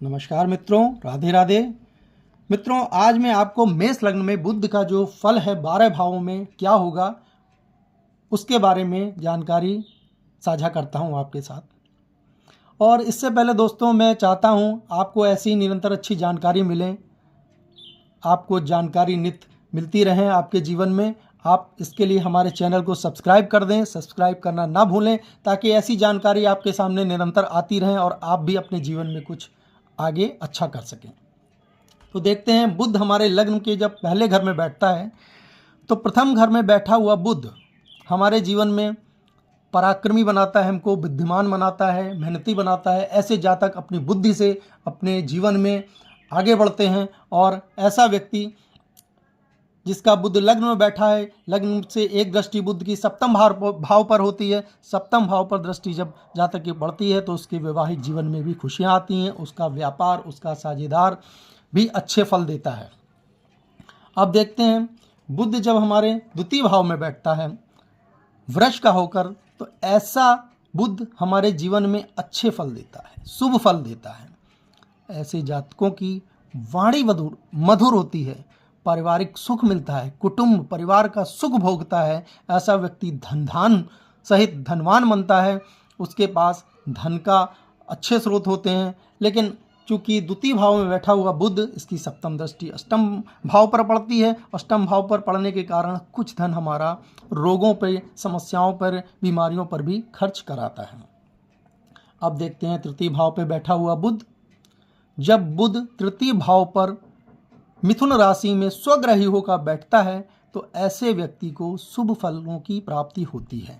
नमस्कार मित्रों, राधे राधे। मित्रों, आज मैं आपको मेष लग्न में बुध का जो फल है 12 भावों में क्या होगा उसके बारे में जानकारी साझा करता हूं आपके साथ। और इससे पहले दोस्तों, मैं चाहता हूं आपको ऐसी निरंतर अच्छी जानकारी मिले, आपको जानकारी नित्य मिलती रहे आपके जीवन में। आप इसके लिए हमारे चैनल को सब्सक्राइब कर दें, सब्सक्राइब करना ना भूलें, ताकि ऐसी जानकारी आपके सामने निरंतर आती रहें और आप भी अपने जीवन में कुछ आगे अच्छा कर सकें। तो देखते हैं, बुध हमारे लग्न के जब पहले घर में बैठता है तो प्रथम घर में बैठा हुआ बुध हमारे जीवन में पराक्रमी बनाता है, हमको बुद्धिमान बनाता है, मेहनती बनाता है। ऐसे जातक अपनी बुद्धि से अपने जीवन में आगे बढ़ते हैं। और ऐसा व्यक्ति जिसका बुध लग्न में बैठा है, लग्न से एक दृष्टि बुध की सप्तम भाव पर होती है। सप्तम भाव पर दृष्टि जब जातक की पड़ती है तो उसके वैवाहिक जीवन में भी खुशियां आती हैं, उसका व्यापार, उसका साझेदार भी अच्छे फल देता है। अब देखते हैं, बुध जब हमारे द्वितीय भाव में बैठता है वृष का होकर, तो ऐसा बुध हमारे जीवन में अच्छे फल देता है, शुभ फल देता है। ऐसे जातकों की वाणी मधुर होती है, पारिवारिक सुख मिलता है, कुटुंब परिवार का सुख भोगता है। ऐसा व्यक्ति धन सहित धनवान बनता है, उसके पास धन का अच्छे स्रोत होते हैं। लेकिन चूंकि द्वितीय भाव में बैठा हुआ बुध, इसकी सप्तम दृष्टि अष्टम भाव पर पड़ती है। अष्टम भाव पर पड़ने के कारण कुछ धन हमारा रोगों पर, समस्याओं पर, बीमारियों पर भी खर्च कराता है। अब देखते हैं तृतीय भाव पर बैठा हुआ बुध। जब बुध तृतीय भाव पर मिथुन राशि में स्वग्रही होकर बैठता है तो ऐसे व्यक्ति को शुभ फलों की प्राप्ति होती है।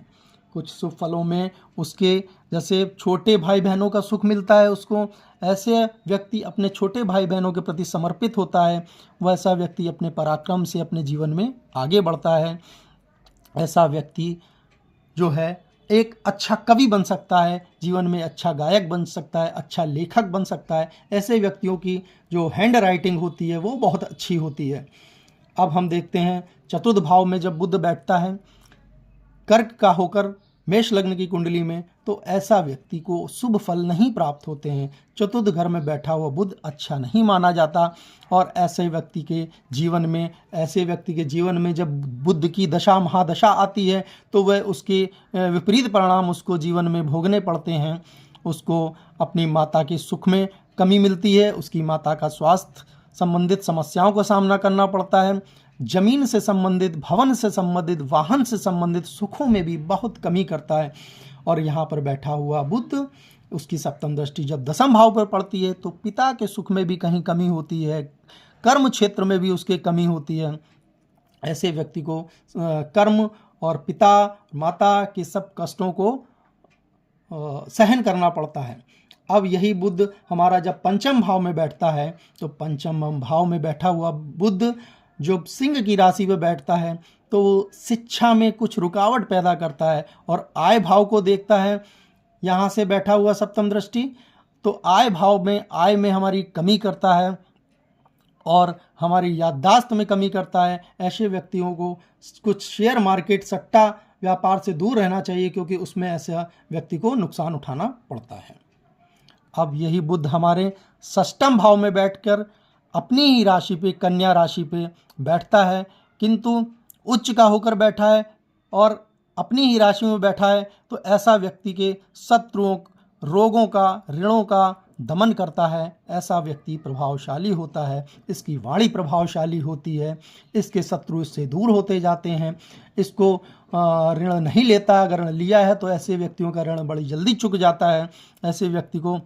कुछ शुभ फलों में उसके जैसे छोटे भाई बहनों का सुख मिलता है उसको। ऐसे व्यक्ति अपने छोटे भाई बहनों के प्रति समर्पित होता है। वैसा व्यक्ति अपने पराक्रम से अपने जीवन में आगे बढ़ता है। ऐसा व्यक्ति जो है एक अच्छा कवि बन सकता है, जीवन में अच्छा गायक बन सकता है, अच्छा लेखक बन सकता है। ऐसे व्यक्तियों की जो हैंड राइटिंग होती है वो बहुत अच्छी होती है। अब हम देखते हैं, चतुर्थ भाव में जब बुध बैठता है कर्क का होकर मेष लग्न की कुंडली में, तो ऐसा व्यक्ति को शुभ फल नहीं प्राप्त होते हैं। चतुर्थ घर में बैठा हुआ बुध अच्छा नहीं माना जाता। और ऐसे व्यक्ति के जीवन में जब बुध की दशा महादशा आती है तो वह उसके विपरीत परिणाम उसको जीवन में भोगने पड़ते हैं। उसको अपनी माता के सुख में कमी मिलती है, उसकी माता का स्वास्थ्य संबंधित समस्याओं का सामना करना पड़ता है। जमीन से संबंधित, भवन से संबंधित, वाहन से संबंधित सुखों में भी बहुत कमी करता है। और यहाँ पर बैठा हुआ बुध, उसकी सप्तम दृष्टि जब दसम भाव पर पड़ती है तो पिता के सुख में भी कहीं कमी होती है, कर्म क्षेत्र में भी उसके कमी होती है। ऐसे व्यक्ति को कर्म और पिता माता के सब कष्टों को सहन करना पड़ता है। अब यही बुध हमारा जब पंचम भाव में बैठता है तो पंचम भाव में बैठा हुआ बुध जो सिंह की राशि में बैठता है तो शिक्षा में कुछ रुकावट पैदा करता है और आय भाव को देखता है। यहाँ से बैठा हुआ सप्तम दृष्टि तो आय में हमारी कमी करता है और हमारी याददाश्त में कमी करता है। ऐसे व्यक्तियों को कुछ शेयर मार्केट, सट्टा व्यापार से दूर रहना चाहिए, क्योंकि उसमें ऐसा व्यक्ति को नुकसान उठाना पड़ता है। अब यही बुध हमारे षष्ठम भाव में बैठकर अपनी ही राशि पे, कन्या राशि पे बैठता है, किंतु उच्च का होकर बैठा है और अपनी ही राशि में बैठा है, तो ऐसा व्यक्ति के शत्रुओं, रोगों का, ऋणों का दमन करता है। ऐसा व्यक्ति प्रभावशाली होता है, इसकी वाणी प्रभावशाली होती है, इसके शत्रु इससे दूर होते जाते हैं। इसको ऋण नहीं लेता, अगर ऋण लिया है तो ऐसे व्यक्तियों का ऋण बड़ी जल्दी चुक जाता है। ऐसे व्यक्ति को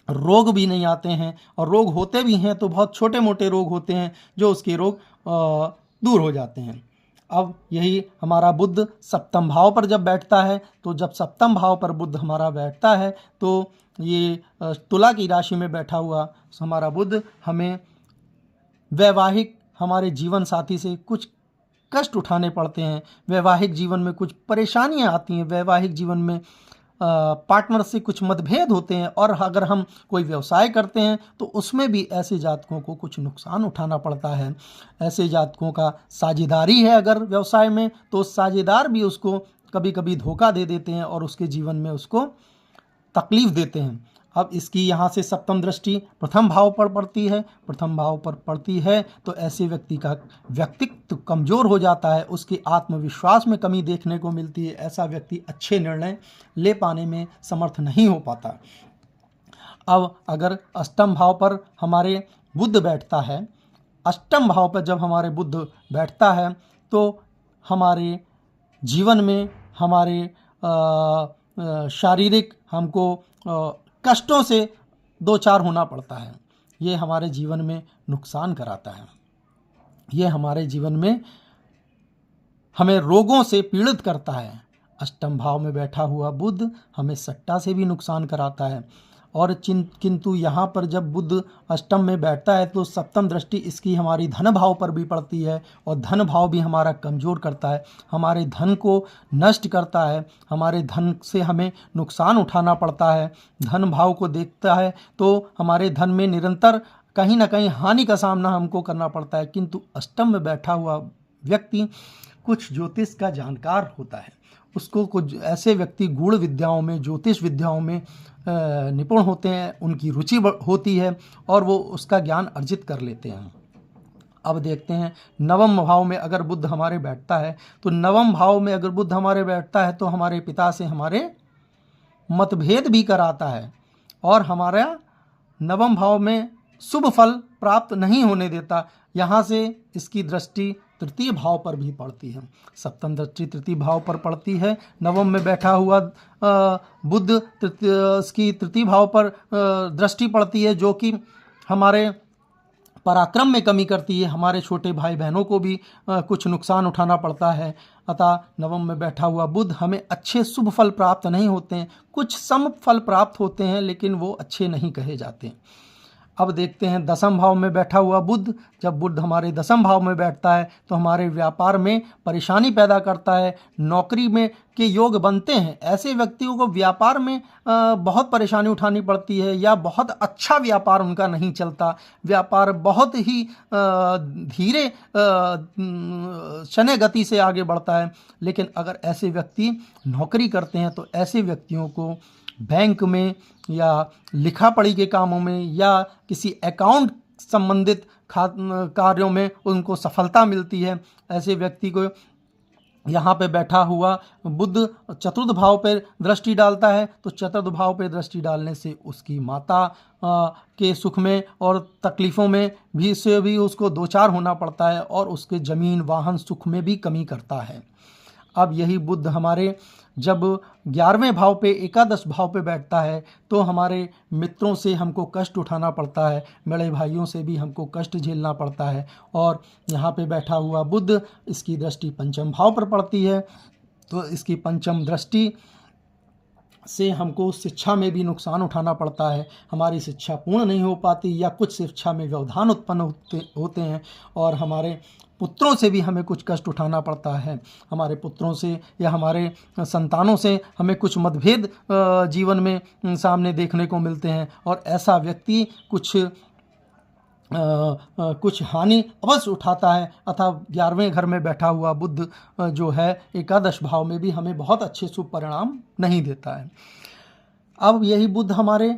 रोग भी नहीं आते हैं, और रोग होते भी हैं तो बहुत छोटे मोटे रोग होते हैं जो उसके रोग दूर हो जाते हैं। अब यही हमारा बुध सप्तम भाव पर जब बैठता है, तो जब सप्तम भाव पर बुध हमारा बैठता है तो ये तुला की राशि में बैठा हुआ हमारा बुध हमें वैवाहिक, हमारे जीवन साथी से कुछ कष्ट उठाने पड़ते हैं, वैवाहिक जीवन में कुछ परेशानियां आती हैं, वैवाहिक जीवन में पार्टनर से कुछ मतभेद होते हैं। और अगर हम कोई व्यवसाय करते हैं तो उसमें भी ऐसे जातकों को कुछ नुकसान उठाना पड़ता है। ऐसे जातकों का साझेदारी है अगर व्यवसाय में, तो साझेदार भी उसको कभी कभी धोखा दे देते हैं और उसके जीवन में उसको तकलीफ देते हैं। अब इसकी यहाँ से सप्तम दृष्टि प्रथम भाव पर पड़ती है। प्रथम भाव पर पड़ती है तो ऐसे व्यक्ति का व्यक्तित्व कमज़ोर हो जाता है, उसके आत्मविश्वास में कमी देखने को मिलती है। ऐसा व्यक्ति अच्छे निर्णय ले पाने में समर्थ नहीं हो पाता। अब अगर अष्टम भाव पर हमारे बुध बैठता है, अष्टम भाव पर जब हमारे बुध बैठता है तो हमारे जीवन में हमारे शारीरिक हमको कष्टों से दो चार होना पड़ता है। ये हमारे जीवन में नुकसान कराता है। ये हमारे जीवन में हमें रोगों से पीड़ित करता है। अष्टम भाव में बैठा हुआ बुध हमें सट्टा से भी नुकसान कराता है। और किंतु यहाँ पर जब बुध अष्टम में बैठता है तो सप्तम दृष्टि इसकी हमारी धन भाव पर भी पड़ती है, और धन भाव भी हमारा कमज़ोर करता है, हमारे धन को नष्ट करता है, हमारे धन से हमें नुकसान उठाना पड़ता है। धन भाव को देखता है तो हमारे धन में निरंतर कहीं ना कहीं हानि का सामना हमको करना पड़ता है। किंतु अष्टम में बैठा हुआ व्यक्ति कुछ ज्योतिष का जानकार होता है, उसको कुछ ऐसे व्यक्ति गूढ़ विद्याओं में, ज्योतिष विद्याओं में निपुण होते हैं, उनकी रुचि होती है और वो उसका ज्ञान अर्जित कर लेते हैं। अब देखते हैं नवम भाव में अगर बुध हमारे बैठता है तो नवम भाव में अगर बुध हमारे बैठता है तो हमारे पिता से हमारे मतभेद भी कराता है और हमारा नवम भाव में शुभ फल प्राप्त नहीं होने देता। यहाँ से इसकी दृष्टि तृतीय भाव पर भी पड़ती है। सप्तम दृष्टि तृतीय भाव पर पड़ती है। नवम में बैठा हुआ बुध इसकी तृतीय भाव पर दृष्टि पड़ती है, जो कि हमारे पराक्रम में कमी करती है। हमारे छोटे भाई बहनों को भी कुछ नुकसान उठाना पड़ता है। अतः नवम में बैठा हुआ बुध हमें अच्छे शुभ फल प्राप्त नहीं होते हैं, कुछ सम फल प्राप्त होते हैं लेकिन वो अच्छे नहीं कहे जाते। अब देखते हैं दसम भाव में बैठा हुआ बुध। जब बुध हमारे दसम भाव में बैठता है तो हमारे व्यापार में परेशानी पैदा करता है, नौकरी में के योग बनते हैं। ऐसे व्यक्तियों को व्यापार में बहुत परेशानी उठानी पड़ती है या बहुत अच्छा व्यापार उनका नहीं चलता, व्यापार बहुत ही धीरे शनै गति से आगे बढ़ता है। लेकिन अगर ऐसे व्यक्ति नौकरी करते हैं तो ऐसे व्यक्तियों को बैंक में या लिखा पढ़ी के कामों में या किसी अकाउंट संबंधित कार्यों में उनको सफलता मिलती है। ऐसे व्यक्ति को यहाँ पे बैठा हुआ बुध चतुर्थ भाव पर दृष्टि डालता है तो चतुर्थ भाव पर दृष्टि डालने से उसकी माता के सुख में और तकलीफ़ों में भी उसको दो चार होना पड़ता है और उसके ज़मीन वाहन सुख में भी कमी करता है। अब यही बुध हमारे जब 11वें भाव पे एकादश भाव पे बैठता है तो हमारे मित्रों से हमको कष्ट उठाना पड़ता है, बड़े भाइयों से भी हमको कष्ट झेलना पड़ता है। और यहाँ पे बैठा हुआ बुध इसकी दृष्टि पंचम भाव पर पड़ती है तो इसकी पंचम दृष्टि से हमको शिक्षा में भी नुकसान उठाना पड़ता है, हमारी शिक्षा पूर्ण नहीं हो पाती या कुछ शिक्षा में व्यवधान उत्पन्न होते हैं और हमारे पुत्रों से भी हमें कुछ कष्ट उठाना पड़ता है। हमारे पुत्रों से या हमारे संतानों से हमें कुछ मतभेद जीवन में सामने देखने को मिलते हैं और ऐसा व्यक्ति कुछ हानि अवश्य उठाता है। अतः 11वें घर में बैठा हुआ बुध जो है एकादश भाव में भी हमें बहुत अच्छे शुभ परिणाम नहीं देता है। अब यही बुध हमारे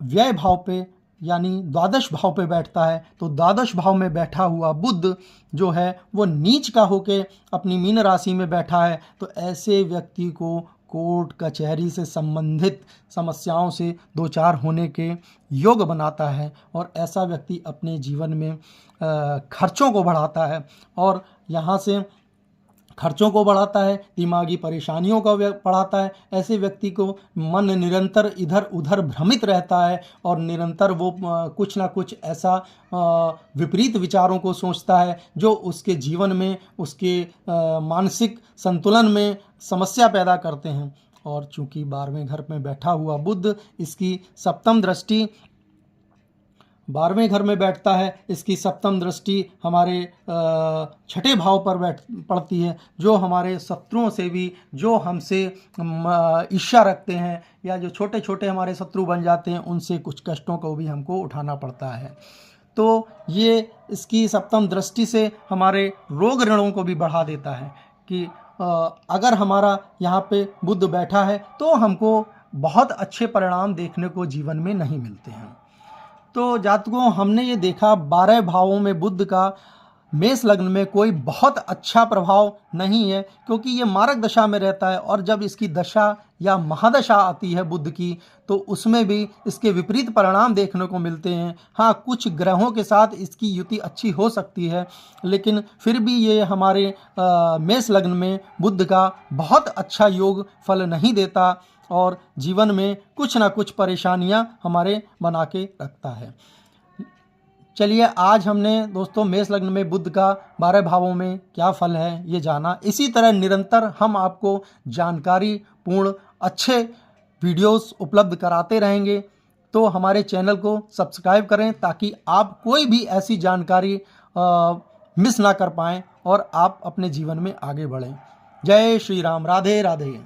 व्यय भाव पे यानी द्वादश भाव पे बैठता है तो द्वादश भाव में बैठा हुआ बुध जो है वो नीच का होके अपनी मीन राशि में बैठा है तो ऐसे व्यक्ति को कोर्ट कचहरी से संबंधित समस्याओं से दो चार होने के योग बनाता है और ऐसा व्यक्ति अपने जीवन में खर्चों को बढ़ाता है और यहाँ से खर्चों को बढ़ाता है, दिमागी परेशानियों को बढ़ाता है। ऐसे व्यक्ति को मन निरंतर इधर उधर भ्रमित रहता है और निरंतर वो कुछ ना कुछ ऐसा विपरीत विचारों को सोचता है जो उसके जीवन में उसके मानसिक संतुलन में समस्या पैदा करते हैं। और चूंकि 12वें घर में बैठा हुआ बुध इसकी सप्तम दृष्टि 12वें घर में बैठता है, इसकी सप्तम दृष्टि हमारे छठे भाव पर पड़ती है जो हमारे शत्रुओं से भी जो हमसे ईर्ष्या रखते हैं या जो छोटे छोटे हमारे शत्रु बन जाते हैं उनसे कुछ कष्टों को भी हमको उठाना पड़ता है। तो ये इसकी सप्तम दृष्टि से हमारे रोग ऋणों को भी बढ़ा देता है कि अगर हमारा यहाँ पे बुध बैठा है तो हमको बहुत अच्छे परिणाम देखने को जीवन में नहीं मिलते हैं। तो जातकों, हमने ये देखा 12 भावों में बुध का मेष लग्न में कोई बहुत अच्छा प्रभाव नहीं है, क्योंकि ये मारक दशा में रहता है और जब इसकी दशा या महादशा आती है बुध की, तो उसमें भी इसके विपरीत परिणाम देखने को मिलते हैं। हाँ, कुछ ग्रहों के साथ इसकी युति अच्छी हो सकती है, लेकिन फिर भी ये हमारे मेष लग्न में बुध का बहुत अच्छा योग फल नहीं देता और जीवन में कुछ ना कुछ परेशानियां हमारे बना के रखता है। चलिए, आज हमने दोस्तों मेष लग्न में बुध का 12 भावों में क्या फल है ये जाना। इसी तरह निरंतर हम आपको जानकारी पूर्ण अच्छे वीडियोस उपलब्ध कराते रहेंगे। तो हमारे चैनल को सब्सक्राइब करें ताकि आप कोई भी ऐसी जानकारी मिस ना कर पाएँ और आप अपने जीवन में आगे बढ़ें। जय श्री राम। राधे राधे।